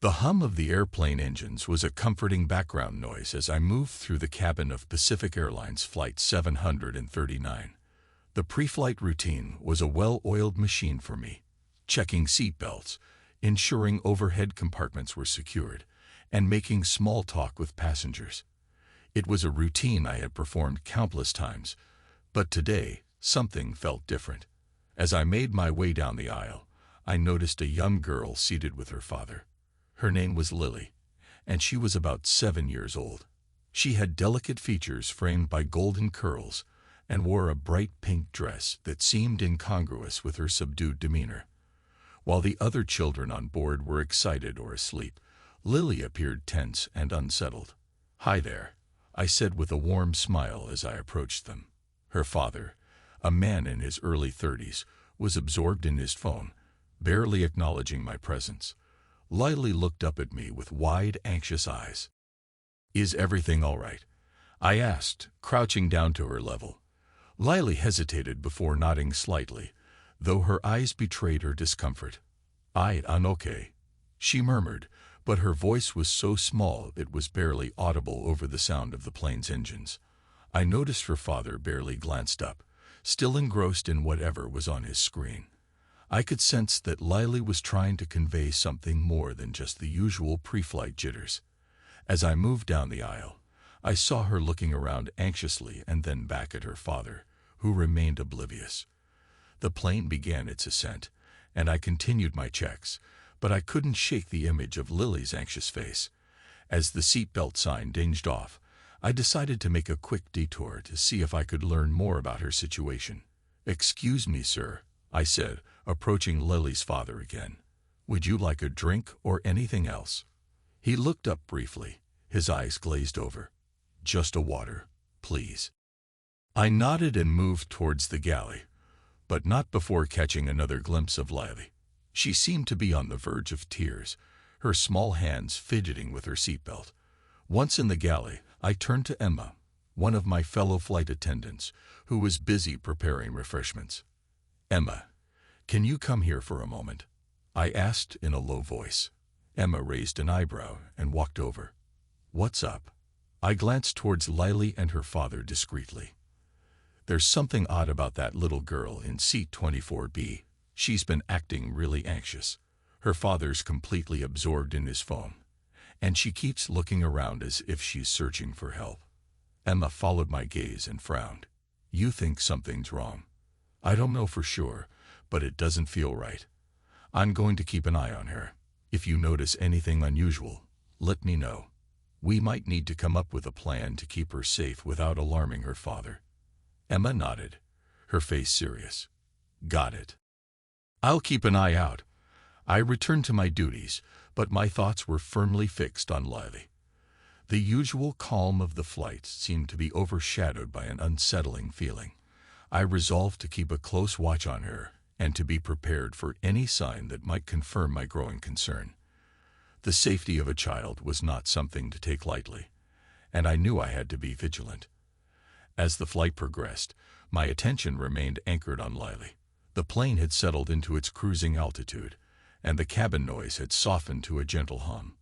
The hum of the airplane engines was a comforting background noise as I moved through the cabin of Pacific Airlines Flight 739. The pre-flight routine was a well-oiled machine for me, checking seat belts, ensuring overhead compartments were secured, and making small talk with passengers. It was a routine I had performed countless times, but today something felt different. As I made my way down the aisle, I noticed a young girl seated with her father. Her name was Lily, and she was about 7 years old. She had delicate features framed by golden curls and wore a bright pink dress that seemed incongruous with her subdued demeanor. While the other children on board were excited or asleep, Lily appeared tense and unsettled. "Hi there," I said with a warm smile as I approached them. Her father, a man in his early 30s, was absorbed in his phone, barely acknowledging my presence. Lily looked up at me with wide, anxious eyes. "Is everything all right?" I asked, crouching down to her level. Lily hesitated before nodding slightly, though her eyes betrayed her discomfort. "I'm okay," she murmured, but her voice was so small it was barely audible over the sound of the plane's engines. I noticed her father barely glanced up, still engrossed in whatever was on his screen. I could sense that Lily was trying to convey something more than just the usual pre-flight jitters. As I moved down the aisle, I saw her looking around anxiously and then back at her father, who remained oblivious. The plane began its ascent, and I continued my checks, but I couldn't shake the image of Lily's anxious face. As the seatbelt sign dinged off, I decided to make a quick detour to see if I could learn more about her situation. "Excuse me, sir," I said, approaching Lily's father again. "Would you like a drink or anything else?" He looked up briefly, his eyes glazed over. "Just a water, please." I nodded and moved towards the galley, but not before catching another glimpse of Lily. She seemed to be on the verge of tears, her small hands fidgeting with her seatbelt. Once in the galley, I turned to Emma, one of my fellow flight attendants, who was busy preparing refreshments. "Emma, can you come here for a moment?" I asked in a low voice. Emma raised an eyebrow and walked over. "What's up?" I glanced towards Lily and her father discreetly. "There's something odd about that little girl in seat 24B. She's been acting really anxious. Her father's completely absorbed in his phone, and she keeps looking around as if she's searching for help." Emma followed my gaze and frowned. "You think something's wrong?" "I don't know for sure, but it doesn't feel right. I'm going to keep an eye on her. If you notice anything unusual, let me know. We might need to come up with a plan to keep her safe without alarming her father." Emma nodded, her face serious. "Got it. I'll keep an eye out." I returned to my duties, but my thoughts were firmly fixed on Lily. The usual calm of the flight seemed to be overshadowed by an unsettling feeling. I resolved to keep a close watch on her and to be prepared for any sign that might confirm my growing concern. The safety of a child was not something to take lightly, and I knew I had to be vigilant. As the flight progressed, my attention remained anchored on Lily. The plane had settled into its cruising altitude, and the cabin noise had softened to a gentle hum.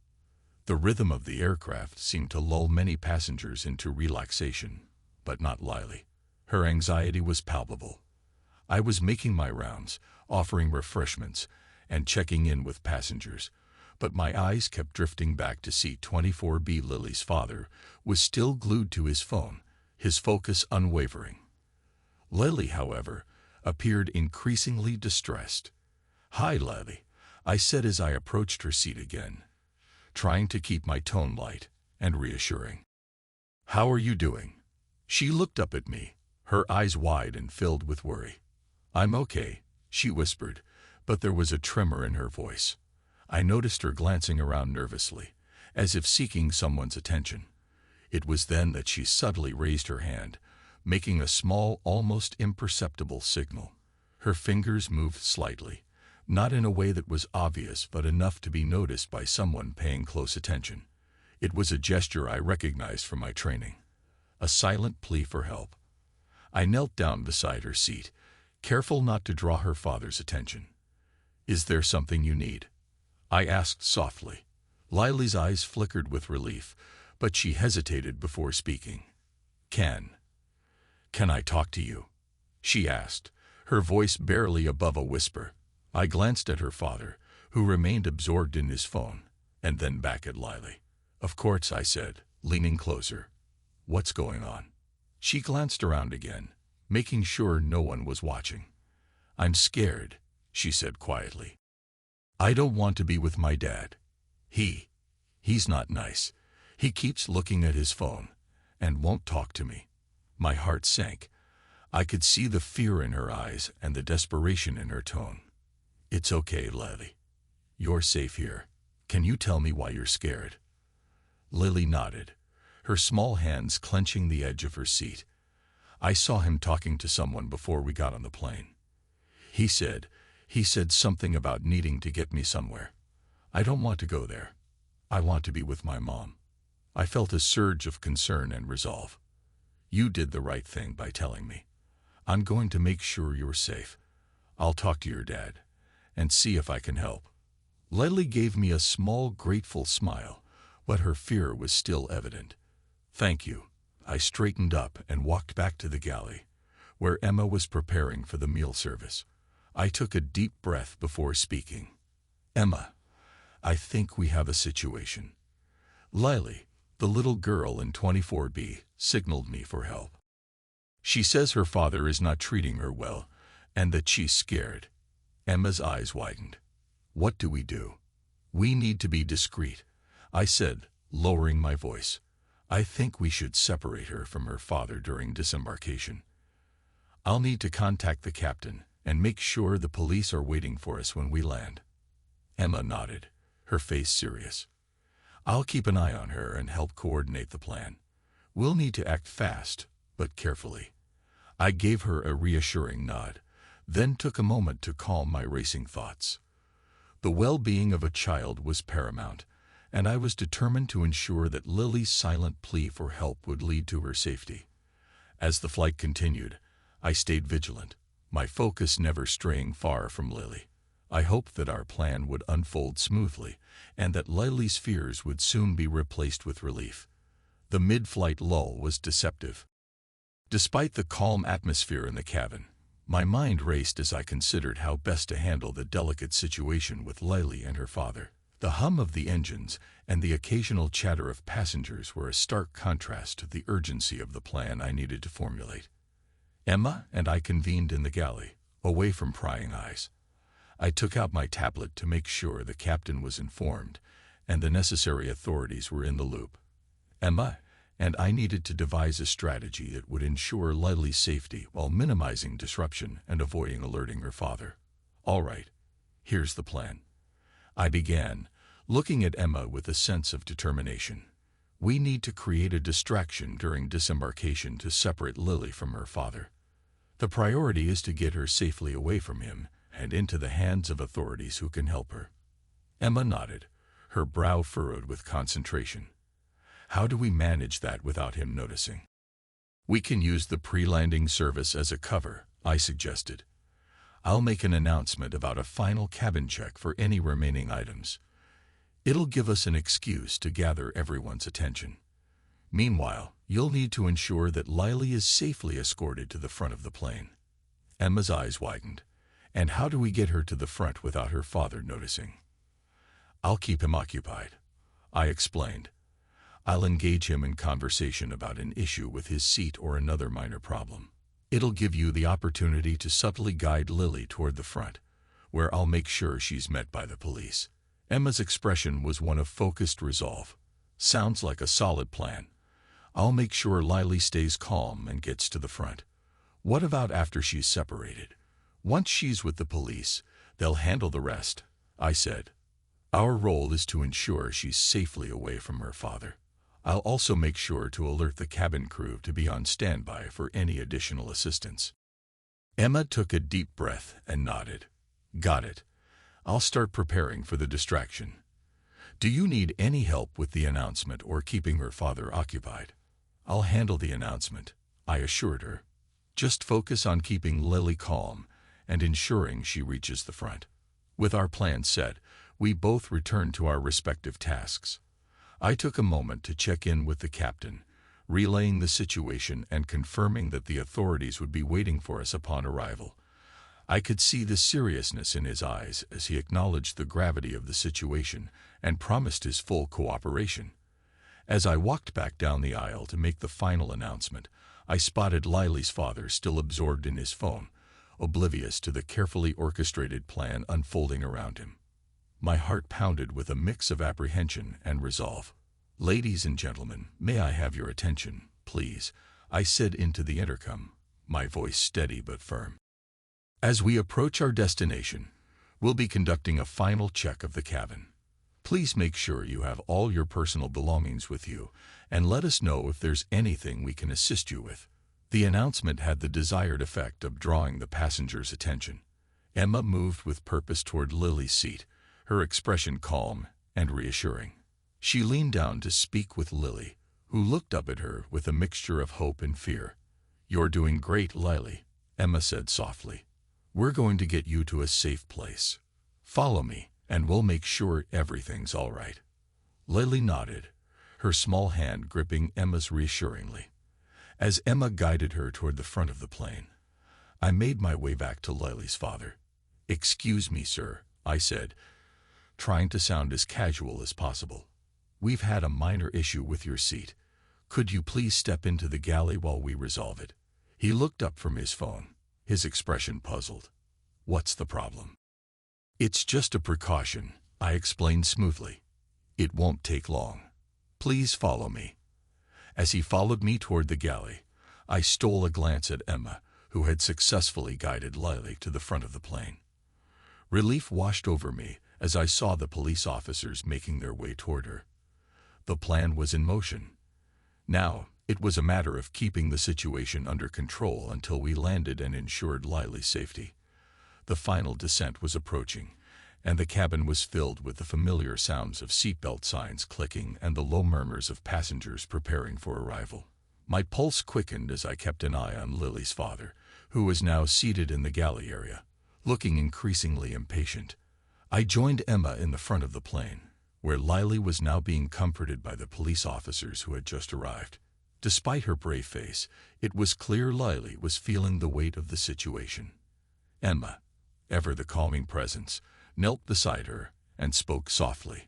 The rhythm of the aircraft seemed to lull many passengers into relaxation, but not Lily. Her anxiety was palpable. I was making my rounds, offering refreshments, and checking in with passengers, but my eyes kept drifting back to seat 24B. Lily's father was still glued to his phone, his focus unwavering. Lily, however, appeared increasingly distressed. "Hi, Lily," I said as I approached her seat again, trying to keep my tone light and reassuring. "How are you doing?" She looked up at me, her eyes wide and filled with worry. "I'm okay," she whispered, but there was a tremor in her voice. I noticed her glancing around nervously, as if seeking someone's attention. It was then that she subtly raised her hand, making a small, almost imperceptible signal. Her fingers moved slightly, not in a way that was obvious but enough to be noticed by someone paying close attention. It was a gesture I recognized from my training, a silent plea for help. I knelt down beside her seat, careful not to draw her father's attention. "Is there something you need?" I asked softly, Lily's eyes flickered with relief, but she hesitated before speaking. Can I talk to you?" she asked, her voice barely above a whisper. I glanced at her father, who remained absorbed in his phone, and then back at Lily. "Of course," I said, leaning closer. "What's going on?" She glanced around again, making sure no one was watching. "I'm scared," she said quietly. "I don't want to be with my dad. He's not nice. He keeps looking at his phone and won't talk to me." My heart sank. I could see the fear in her eyes and the desperation in her tone. "It's okay, Lily. You're safe here. Can you tell me why you're scared?" Lily nodded, her small hands clenching the edge of her seat. "I saw him talking to someone before we got on the plane. He said something about needing to get me somewhere. I don't want to go there. I want to be with my mom." I felt a surge of concern and resolve. "You did the right thing by telling me. I'm going to make sure you're safe. I'll talk to your dad and see if I can help." Lily gave me a small, grateful smile, but her fear was still evident. "Thank you." I straightened up and walked back to the galley, where Emma was preparing for the meal service. I took a deep breath before speaking. "Emma, I think we have a situation." Lily, the little girl in 24B, signaled me for help. "She says her father is not treating her well, and that she's scared." Emma's eyes widened. "What do we do?" "We need to be discreet," I said, lowering my voice. "I think we should separate her from her father during disembarkation. I'll need to contact the captain and make sure the police are waiting for us when we land." Emma nodded, her face serious. "I'll keep an eye on her and help coordinate the plan. We'll need to act fast, but carefully." I gave her a reassuring nod, then took a moment to calm my racing thoughts. The well-being of a child was paramount, and I was determined to ensure that Lily's silent plea for help would lead to her safety. As the flight continued, I stayed vigilant, my focus never straying far from Lily. I hoped that our plan would unfold smoothly, and that Lily's fears would soon be replaced with relief. The mid-flight lull was deceptive. Despite the calm atmosphere in the cabin, my mind raced as I considered how best to handle the delicate situation with Lily and her father. The hum of the engines and the occasional chatter of passengers were a stark contrast to the urgency of the plan I needed to formulate. Emma and I convened in the galley, away from prying eyes. I took out my tablet to make sure the captain was informed and the necessary authorities were in the loop. Emma and I needed to devise a strategy that would ensure Lily's safety while minimizing disruption and avoiding alerting her father. "All right, here's the plan," I began, looking at Emma with a sense of determination. "We need to create a distraction during disembarkation to separate Lily from her father. The priority is to get her safely away from him and into the hands of authorities who can help her." Emma nodded, her brow furrowed with concentration. "How do we manage that without him noticing?" "We can use the pre-landing service as a cover," I suggested. "I'll make an announcement about a final cabin check for any remaining items. It'll give us an excuse to gather everyone's attention. Meanwhile, you'll need to ensure that Lily is safely escorted to the front of the plane." Emma's eyes widened. "And how do we get her to the front without her father noticing?" "I'll keep him occupied," I explained. "I'll engage him in conversation about an issue with his seat or another minor problem. It'll give you the opportunity to subtly guide Lily toward the front, where I'll make sure she's met by the police." Emma's expression was one of focused resolve. "Sounds like a solid plan. I'll make sure Lily stays calm and gets to the front. What about after she's separated? Once she's with the police, they'll handle the rest," I said. "Our role is to ensure she's safely away from her father. I'll also make sure to alert the cabin crew to be on standby for any additional assistance." Emma took a deep breath and nodded. "Got it. I'll start preparing for the distraction. Do you need any help with the announcement or keeping her father occupied?" "I'll handle the announcement," I assured her. "Just focus on keeping Lily calm and ensuring she reaches the front." With our plan set, We both returned to our respective tasks. I took a moment to check in with the captain, relaying the situation and confirming that the authorities would be waiting for us upon arrival. I could see the seriousness in his eyes as he acknowledged the gravity of the situation and promised his full cooperation. As I walked back down the aisle to make the final announcement, I spotted Lily's father still absorbed in his phone, oblivious to the carefully orchestrated plan unfolding around him. My heart pounded with a mix of apprehension and resolve. "Ladies and gentlemen, may I have your attention, please?" I said into the intercom, my voice steady but firm. "As we approach our destination, we'll be conducting a final check of the cabin. Please make sure you have all your personal belongings with you, and let us know if there's anything we can assist you with." The announcement had the desired effect of drawing the passengers' attention. Emma moved with purpose toward Lily's seat, her expression calm and reassuring. She leaned down to speak with Lily, who looked up at her with a mixture of hope and fear. "You're doing great, Lily," Emma said softly. "We're going to get you to a safe place. Follow me, and we'll make sure everything's all right." Lily nodded, her small hand gripping Emma's reassuringly. As Emma guided her toward the front of the plane, I made my way back to Lily's father. "Excuse me, sir," I said, trying to sound as casual as possible. "We've had a minor issue with your seat. Could you please step into the galley while we resolve it?" He looked up from his phone, his expression puzzled. "What's the problem?" "It's just a precaution," I explained smoothly. "It won't take long. Please follow me." As he followed me toward the galley, I stole a glance at Emma, who had successfully guided Lily to the front of the plane. Relief washed over me as I saw the police officers making their way toward her. The plan was in motion. Now, it was a matter of keeping the situation under control until we landed and ensured Lily's safety. The final descent was approaching, and the cabin was filled with the familiar sounds of seatbelt signs clicking and the low murmurs of passengers preparing for arrival. My pulse quickened as I kept an eye on Lily's father, who was now seated in the galley area, looking increasingly impatient. I joined Emma in the front of the plane, where Lily was now being comforted by the police officers who had just arrived. Despite her brave face, it was clear Lily was feeling the weight of the situation. Emma, ever the calming presence, knelt beside her and spoke softly.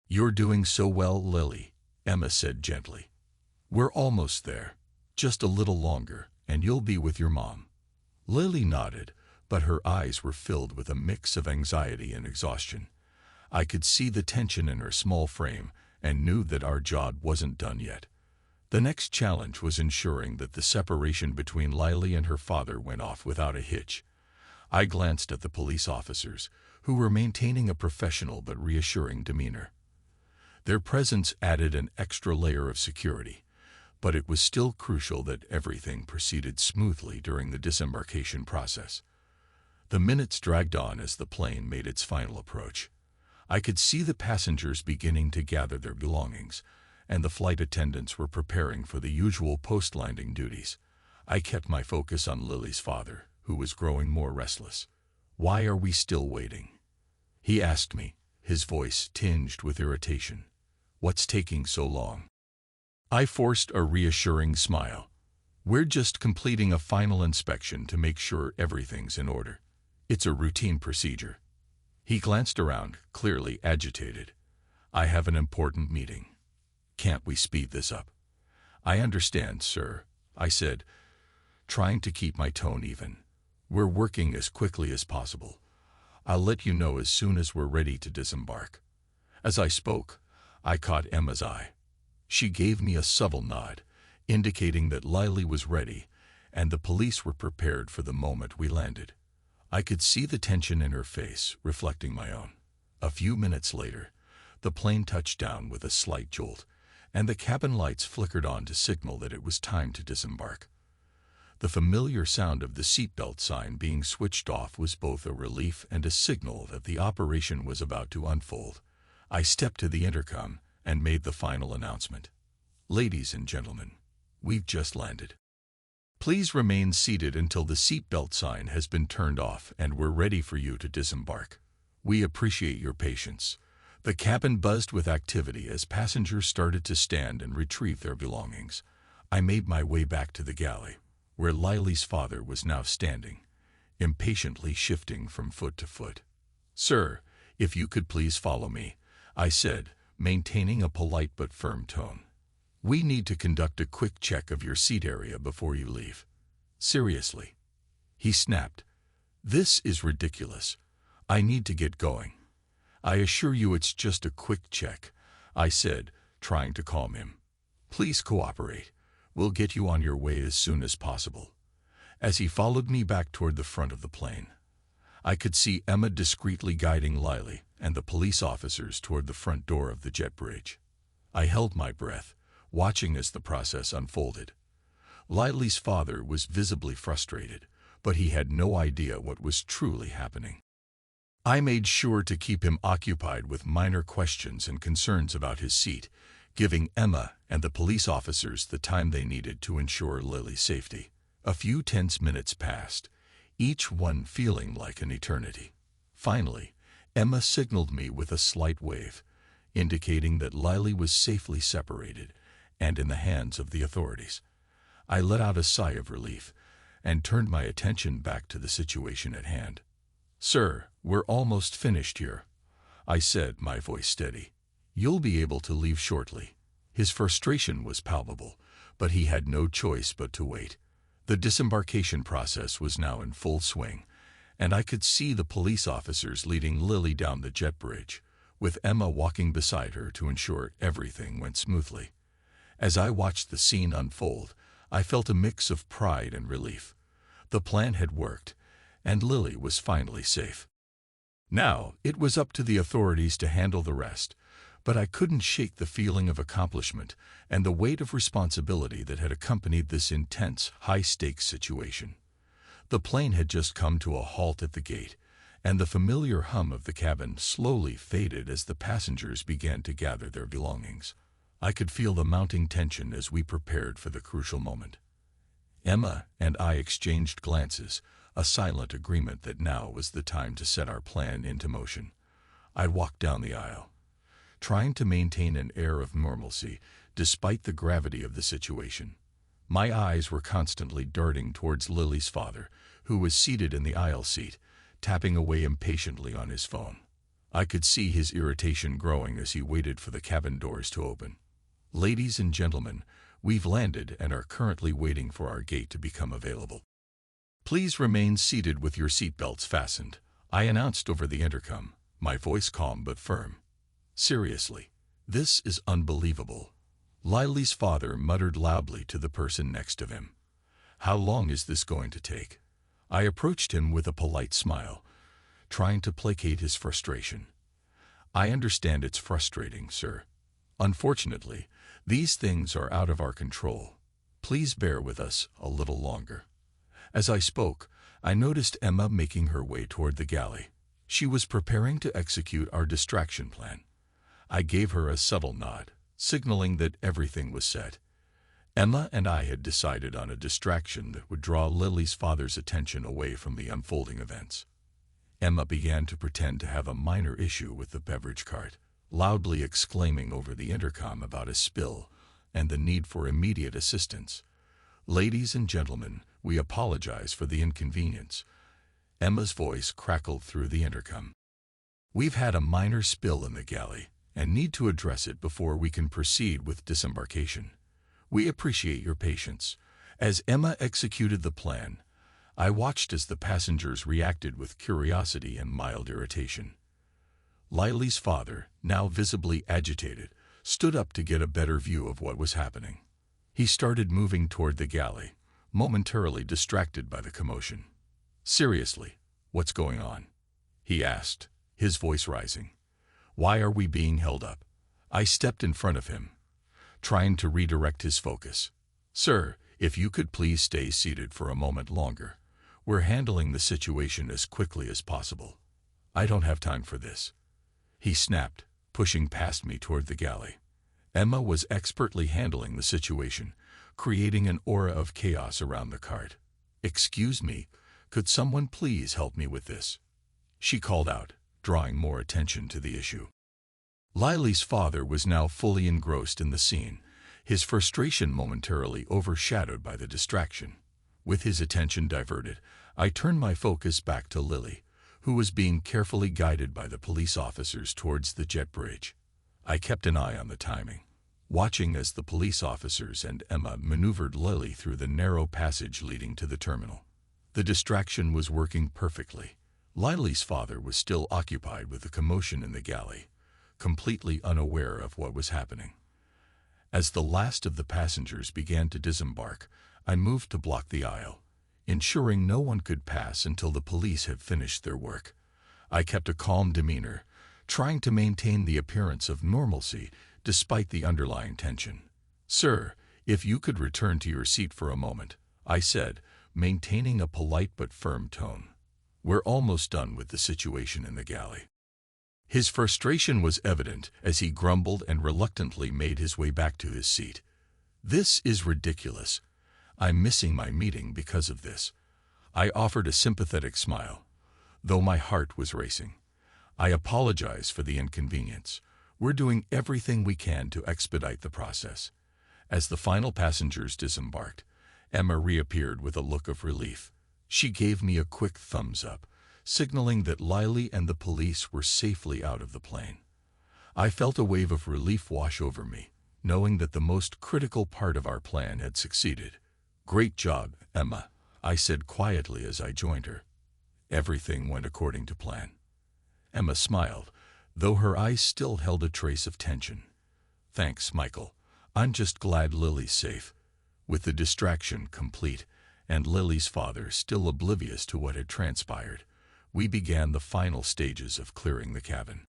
"You're doing so well, Lily," Emma said gently. "We're almost there. Just a little longer, and you'll be with your mom." Lily nodded, but her eyes were filled with a mix of anxiety and exhaustion. I could see the tension in her small frame and knew that our job wasn't done yet. The next challenge was ensuring that the separation between Lily and her father went off without a hitch. I glanced at the police officers, who were maintaining a professional but reassuring demeanor. Their presence added an extra layer of security, but it was still crucial that everything proceeded smoothly during the disembarkation process. The minutes dragged on as the plane made its final approach. I could see the passengers beginning to gather their belongings, and the flight attendants were preparing for the usual post-landing duties. I kept my focus on Lily's father, who was growing more restless. "Why are we still waiting?" he asked me, his voice tinged with irritation. "What's taking so long?" I forced a reassuring smile. "We're just completing a final inspection to make sure everything's in order. It's a routine procedure." He glanced around, clearly agitated. "I have an important meeting. Can't we speed this up?" "I understand, sir," I said, trying to keep my tone even. "We're working as quickly as possible. I'll let you know as soon as we're ready to disembark." As I spoke, I caught Emma's eye. She gave me a subtle nod, indicating that Lily was ready, and the police were prepared for the moment we landed. I could see the tension in her face, reflecting my own. A few minutes later, the plane touched down with a slight jolt, and the cabin lights flickered on to signal that it was time to disembark. The familiar sound of the seatbelt sign being switched off was both a relief and a signal that the operation was about to unfold. I stepped to the intercom and made the final announcement. "Ladies and gentlemen, we've just landed. Please remain seated until the seatbelt sign has been turned off and we're ready for you to disembark. We appreciate your patience. The cabin buzzed with activity as passengers started to stand and retrieve their belongings. I made my way back to the galley, where Lily's father was now standing, impatiently shifting from foot to foot. "Sir, if you could please follow me," I said, maintaining a polite but firm tone. "We need to conduct a quick check of your seat area before you leave." "Seriously?" he snapped. "This is ridiculous. I need to get going." "I assure you it's just a quick check," I said, trying to calm him. "Please cooperate. We'll get you on your way as soon as possible." As he followed me back toward the front of the plane, I could see Emma discreetly guiding Lily and the police officers toward the front door of the jet bridge. I held my breath, watching as the process unfolded. Lily's father was visibly frustrated, but he had no idea what was truly happening. I made sure to keep him occupied with minor questions and concerns about his seat, giving Emma and the police officers the time they needed to ensure Lily's safety. A few tense minutes passed, each one feeling like an eternity. Finally, Emma signaled me with a slight wave, indicating that Lily was safely separated and in the hands of the authorities. I let out a sigh of relief and turned my attention back to the situation at hand. "Sir, we're almost finished here," I said, my voice steady. "You'll be able to leave shortly." His frustration was palpable, but he had no choice but to wait. The disembarkation process was now in full swing, and I could see the police officers leading Lily down the jet bridge, with Emma walking beside her to ensure everything went smoothly. As I watched the scene unfold, I felt a mix of pride and relief. The plan had worked, and Lily was finally safe. Now, it was up to the authorities to handle the rest, but I couldn't shake the feeling of accomplishment and the weight of responsibility that had accompanied this intense, high-stakes situation. The plane had just come to a halt at the gate, and the familiar hum of the cabin slowly faded as the passengers began to gather their belongings. I could feel the mounting tension as we prepared for the crucial moment. Emma and I exchanged glances, a silent agreement that now was the time to set our plan into motion. I walked down the aisle, trying to maintain an air of normalcy despite the gravity of the situation. My eyes were constantly darting towards Lily's father, who was seated in the aisle seat, tapping away impatiently on his phone. I could see his irritation growing as he waited for the cabin doors to open. "Ladies and gentlemen, we've landed and are currently waiting for our gate to become available. Please remain seated with your seatbelts fastened," I announced over the intercom, my voice calm but firm. "Seriously, this is unbelievable," Lily's father muttered loudly to the person next to him. "How long is this going to take?" I approached him with a polite smile, trying to placate his frustration. "I understand it's frustrating, sir. Unfortunately, these things are out of our control. Please bear with us a little longer." As I spoke, I noticed Emma making her way toward the galley. She was preparing to execute our distraction plan. I gave her a subtle nod, signaling that everything was set. Emma and I had decided on a distraction that would draw Lily's father's attention away from the unfolding events. Emma began to pretend to have a minor issue with the beverage cart, loudly exclaiming over the intercom about a spill and the need for immediate assistance. "Ladies and gentlemen, we apologize for the inconvenience." Emma's voice crackled through the intercom. "We've had a minor spill in the galley and need to address it before we can proceed with disembarkation. We appreciate your patience." As Emma executed the plan, I watched as the passengers reacted with curiosity and mild irritation. Lily's father, now visibly agitated, stood up to get a better view of what was happening. He started moving toward the galley, momentarily distracted by the commotion. "Seriously, what's going on?" he asked, his voice rising. "Why are we being held up?" I stepped in front of him, trying to redirect his focus. "Sir, if you could please stay seated for a moment longer. We're handling the situation as quickly as possible." "I don't have time for this," he snapped, pushing past me toward the galley. Emma was expertly handling the situation, creating an aura of chaos around the cart. "Excuse me, could someone please help me with this?" she called out, drawing more attention to the issue. Lily's father was now fully engrossed in the scene, his frustration momentarily overshadowed by the distraction. With his attention diverted, I turned my focus back to Lily, who was being carefully guided by the police officers towards the jet bridge. I kept an eye on the timing, watching as the police officers and Emma maneuvered Lily through the narrow passage leading to the terminal. The distraction was working perfectly. Lily's father was still occupied with the commotion in the galley, completely unaware of what was happening. As the last of the passengers began to disembark, I moved to block the aisle, ensuring no one could pass until the police had finished their work. I kept a calm demeanor, trying to maintain the appearance of normalcy despite the underlying tension. "Sir, if you could return to your seat for a moment," I said, maintaining a polite but firm tone. "We're almost done with the situation in the galley." His frustration was evident as he grumbled and reluctantly made his way back to his seat. "This is ridiculous. I'm missing my meeting because of this." I offered a sympathetic smile, though my heart was racing. "I apologize for the inconvenience. We're doing everything we can to expedite the process." As the final passengers disembarked, Emma reappeared with a look of relief. She gave me a quick thumbs up, signaling that Lily and the police were safely out of the plane. I felt a wave of relief wash over me, knowing that the most critical part of our plan had succeeded. "Great job, Emma," I said quietly as I joined her. Everything went according to plan. Emma smiled, though her eyes still held a trace of tension. "Thanks, Michael. I'm just glad Lily's safe." With the distraction complete, and Lily's father still oblivious to what had transpired, we began the final stages of clearing the cabin.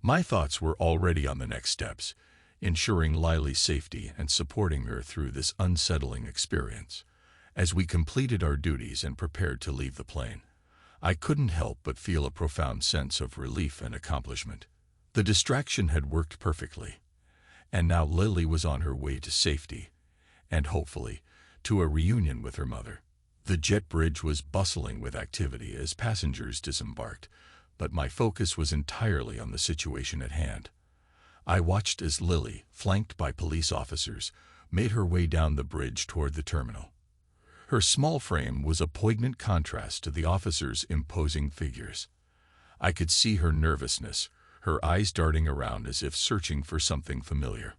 My thoughts were already on the next steps, ensuring Lily's safety and supporting her through this unsettling experience. As we completed our duties and prepared to leave the plane, I couldn't help but feel a profound sense of relief and accomplishment. The distraction had worked perfectly, and now Lily was on her way to safety, and hopefully, to a reunion with her mother. The jet bridge was bustling with activity as passengers disembarked, but my focus was entirely on the situation at hand. I watched as Lily, flanked by police officers, made her way down the bridge toward the terminal. Her small frame was a poignant contrast to the officers' imposing figures. I could see her nervousness, her eyes darting around as if searching for something familiar.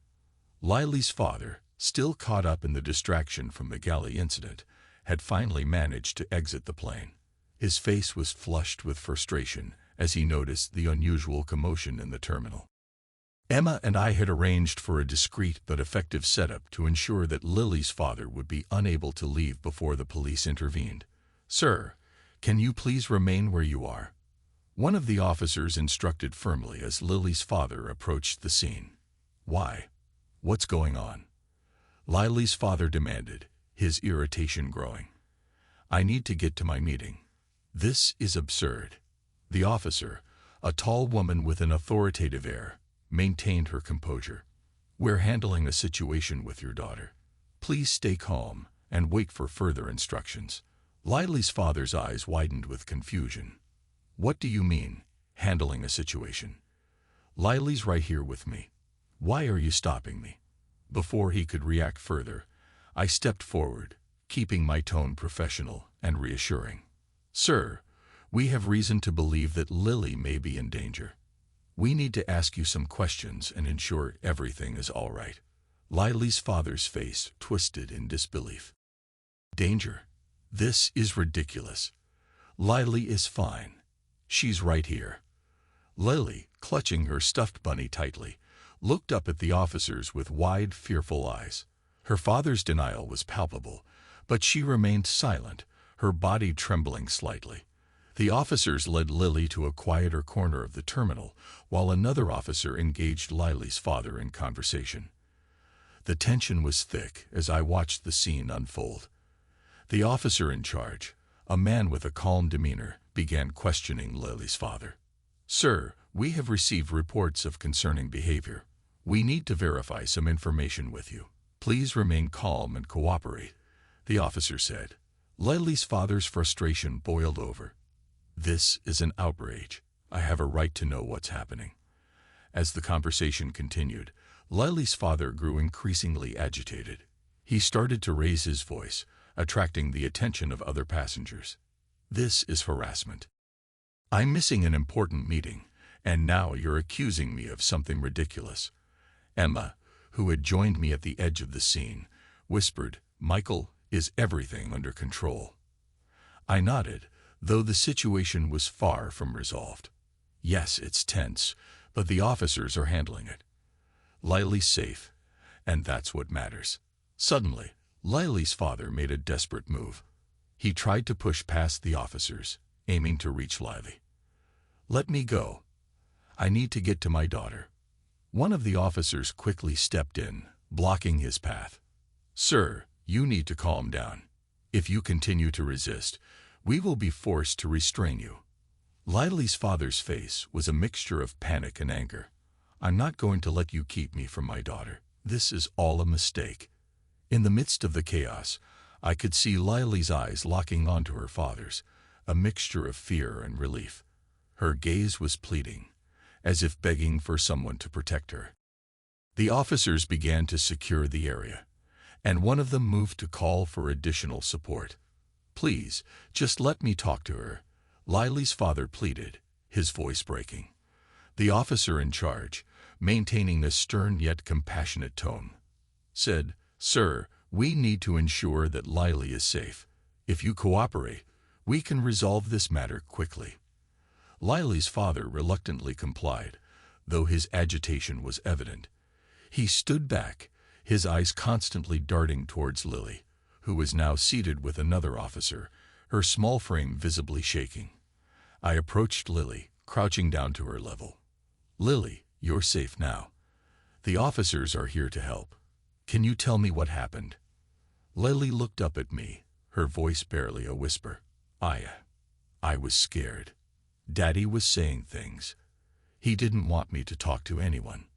Lily's father, still caught up in the distraction from the galley incident, had finally managed to exit the plane. His face was flushed with frustration as he noticed the unusual commotion in the terminal. Emma and I had arranged for a discreet but effective setup to ensure that Lily's father would be unable to leave before the police intervened. "Sir, can you please remain where you are?" one of the officers instructed firmly as Lily's father approached the scene. "Why? What's going on?" Lily's father demanded, his irritation growing. "I need to get to my meeting." "This is absurd." The officer, a tall woman with an authoritative air, maintained her composure. "We're handling a situation with your daughter. Please stay calm and wait for further instructions." Lily's father's eyes widened with confusion. "What do you mean, handling a situation?" "Lily's right here with me. Why are you stopping me?" Before he could react further, I stepped forward, keeping my tone professional and reassuring. "Sir, we have reason to believe that Lily may be in danger. We need to ask you some questions and ensure everything is all right." Lily's father's face twisted in disbelief. "Danger? This is ridiculous. Lily is fine. She's right here." Lily, clutching her stuffed bunny tightly, looked up at the officers with wide, fearful eyes. Her father's denial was palpable, but she remained silent, her body trembling slightly. The officers led Lily to a quieter corner of the terminal, while another officer engaged Lily's father in conversation. The tension was thick as I watched the scene unfold. The officer in charge, a man with a calm demeanor, began questioning Lily's father. "Sir, we have received reports of concerning behavior. We need to verify some information with you. Please remain calm and cooperate," the officer said. Lily's father's frustration boiled over. "This is an outrage. I have a right to know what's happening. As the conversation continued, Lily's father grew increasingly agitated. He started to raise his voice, attracting the attention of other passengers. This is harassment. I'm missing an important meeting, and now you're accusing me of something ridiculous. Emma, who had joined me at the edge of the scene, whispered, "Michael, is everything under control?" I nodded, though the situation was far from resolved. Yes, it's tense, but the officers are handling it. Lily's safe, and that's what matters. Suddenly, Lily's father made a desperate move. He tried to push past the officers, aiming to reach Lily. "Let me go. I need to get to my daughter." One of the officers quickly stepped in, blocking his path. "Sir, you need to calm down. If you continue to resist, we will be forced to restrain you." Lily's father's face was a mixture of panic and anger. "I'm not going to let you keep me from my daughter. This is all a mistake." In the midst of the chaos, I could see Lily's eyes locking onto her father's, a mixture of fear and relief. Her gaze was pleading, as if begging for someone to protect her. The officers began to secure the area, and one of them moved to call for additional support. "Please, just let me talk to her," Lily's father pleaded, his voice breaking. The officer in charge, maintaining a stern yet compassionate tone, said, "Sir, we need to ensure that Lily is safe. If you cooperate, we can resolve this matter quickly." Lily's father reluctantly complied, though his agitation was evident. He stood back, his eyes constantly darting towards Lily, who was now seated with another officer, her small frame visibly shaking. I approached Lily, crouching down to her level. "Lily, you're safe now. The officers are here to help. Can you tell me what happened?" Lily looked up at me, her voice barely a whisper. I was scared. Daddy was saying things. He didn't want me to talk to anyone."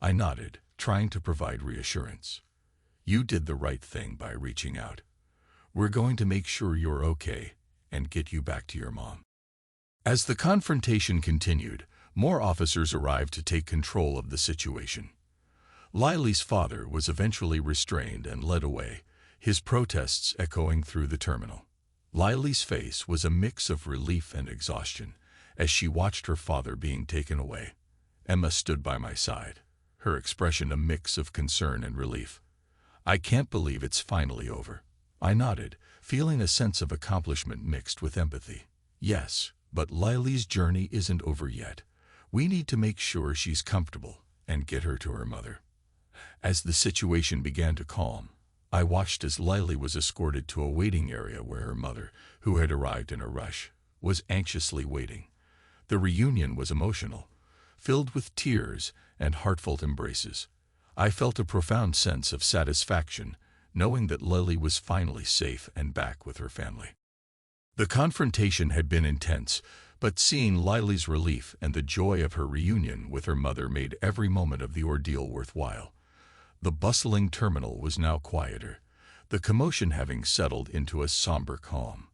I nodded, trying to provide reassurance. "You did the right thing by reaching out. We're going to make sure you're okay and get you back to your mom." As the confrontation continued, more officers arrived to take control of the situation. Lily's father was eventually restrained and led away, his protests echoing through the terminal. Lily's face was a mix of relief and exhaustion as she watched her father being taken away. Emma stood by my side, her expression a mix of concern and relief. "I can't believe it's finally over." I nodded, feeling a sense of accomplishment mixed with empathy. "Yes, but Lily's journey isn't over yet. We need to make sure she's comfortable and get her to her mother." As the situation began to calm, I watched as Lily was escorted to a waiting area where her mother, who had arrived in a rush, was anxiously waiting. The reunion was emotional, filled with tears and heartfelt embraces. I felt a profound sense of satisfaction, knowing that Lily was finally safe and back with her family. The confrontation had been intense, but seeing Lily's relief and the joy of her reunion with her mother made every moment of the ordeal worthwhile. The bustling terminal was now quieter, the commotion having settled into a somber calm.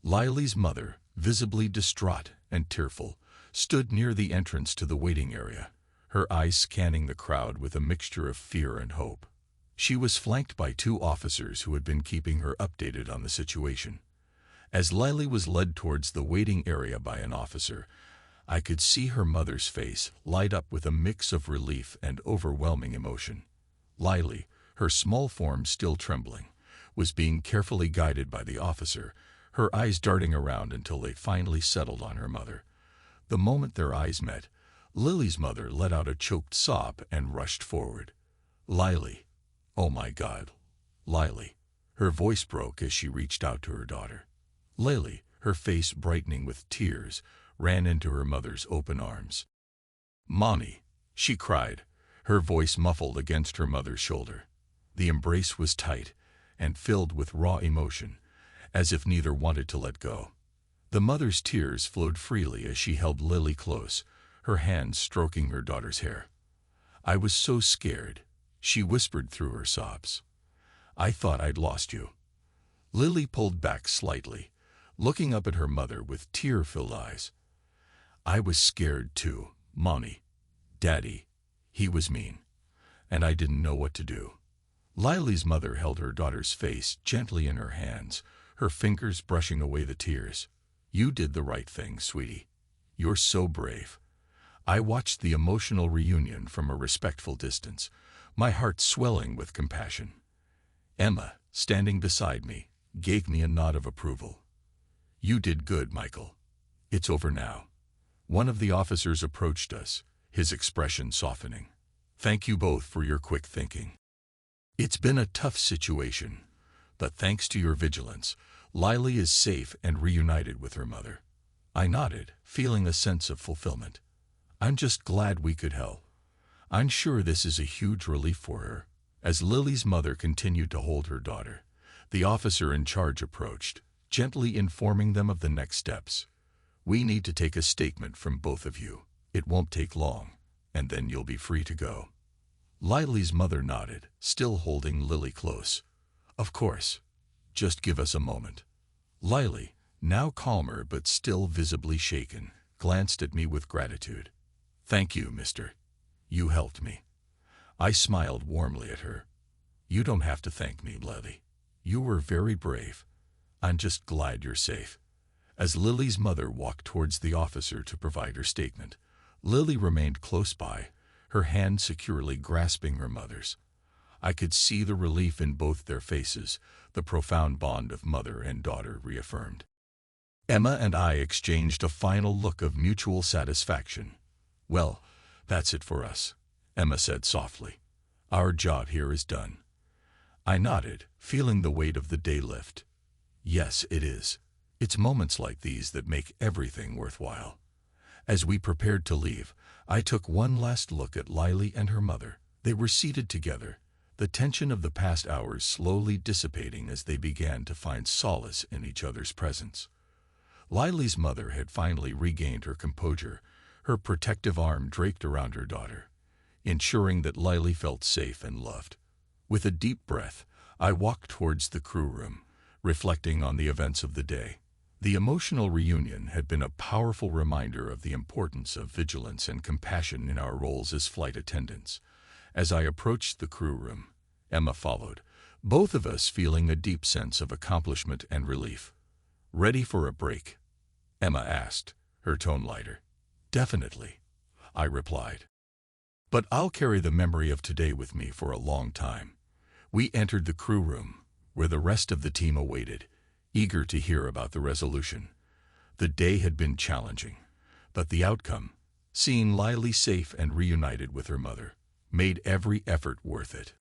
Lily's mother, visibly distraught and tearful, stood near the entrance to the waiting area, her eyes scanning the crowd with a mixture of fear and hope. She was flanked by two officers who had been keeping her updated on the situation. As Lily was led towards the waiting area by an officer, I could see her mother's face light up with a mix of relief and overwhelming emotion. Lily, her small form still trembling, was being carefully guided by the officer, her eyes darting around until they finally settled on her mother. The moment their eyes met, Lily's mother let out a choked sob and rushed forward. "Lily, oh my God, Lily." Her voice broke as she reached out to her daughter. Lily, her face brightening with tears, ran into her mother's open arms. "Mommy," she cried, her voice muffled against her mother's shoulder. The embrace was tight and filled with raw emotion, as if neither wanted to let go. The mother's tears flowed freely as she held Lily close, her hands stroking her daughter's hair. "I was so scared," she whispered through her sobs. "I thought I'd lost you." Lily pulled back slightly, looking up at her mother with tear-filled eyes. I was scared too. Mommy, Daddy, he was mean, and I didn't know what to do. Lily's mother held her daughter's face gently in her hands, her fingers brushing away the tears. You did the right thing, sweetie. You're so brave. I watched the emotional reunion from a respectful distance, my heart swelling with compassion. Emma, standing beside me, gave me a nod of approval. You did good, Michael. It's over now. One of the officers approached us, his expression softening. Thank you both for your quick thinking. It's been a tough situation, but thanks to your vigilance, Lily is safe and reunited with her mother. I nodded, feeling a sense of fulfillment. I'm just glad we could help. I'm sure this is a huge relief for her. As Lily's mother continued to hold her daughter, the officer in charge approached, gently informing them of the next steps. We need to take a statement from both of you. It won't take long, and then you'll be free to go. Lily's mother nodded, still holding Lily close. Of course. Just give us a moment. Lily, now calmer but still visibly shaken, glanced at me with gratitude. Thank you, mister. You helped me. I smiled warmly at her. You don't have to thank me, Lily. You were very brave. I'm just glad you're safe. As Lily's mother walked towards the officer to provide her statement, Lily remained close by, her hand securely grasping her mother's. I could see the relief in both their faces, the profound bond of mother and daughter reaffirmed. Emma and I exchanged a final look of mutual satisfaction. Well, that's it for us, Emma said softly. Our job here is done. I nodded, feeling the weight of the day lift. Yes, it is. It's moments like these that make everything worthwhile. As we prepared to leave, I took one last look at Lily and her mother. They were seated together, the tension of the past hours slowly dissipating as they began to find solace in each other's presence. Lily's mother had finally regained her composure, her protective arm draped around her daughter, ensuring that Lily felt safe and loved. With a deep breath, I walked towards the crew room, reflecting on the events of the day. The emotional reunion had been a powerful reminder of the importance of vigilance and compassion in our roles as flight attendants. As I approached the crew room, Emma followed, both of us feeling a deep sense of accomplishment and relief. Ready for a break? Emma asked, her tone lighter. Definitely, I replied. But I'll carry the memory of today with me for a long time. We entered the crew room, where the rest of the team awaited, eager to hear about the resolution. The day had been challenging, but the outcome, seeing Lily safe and reunited with her mother, made every effort worth it.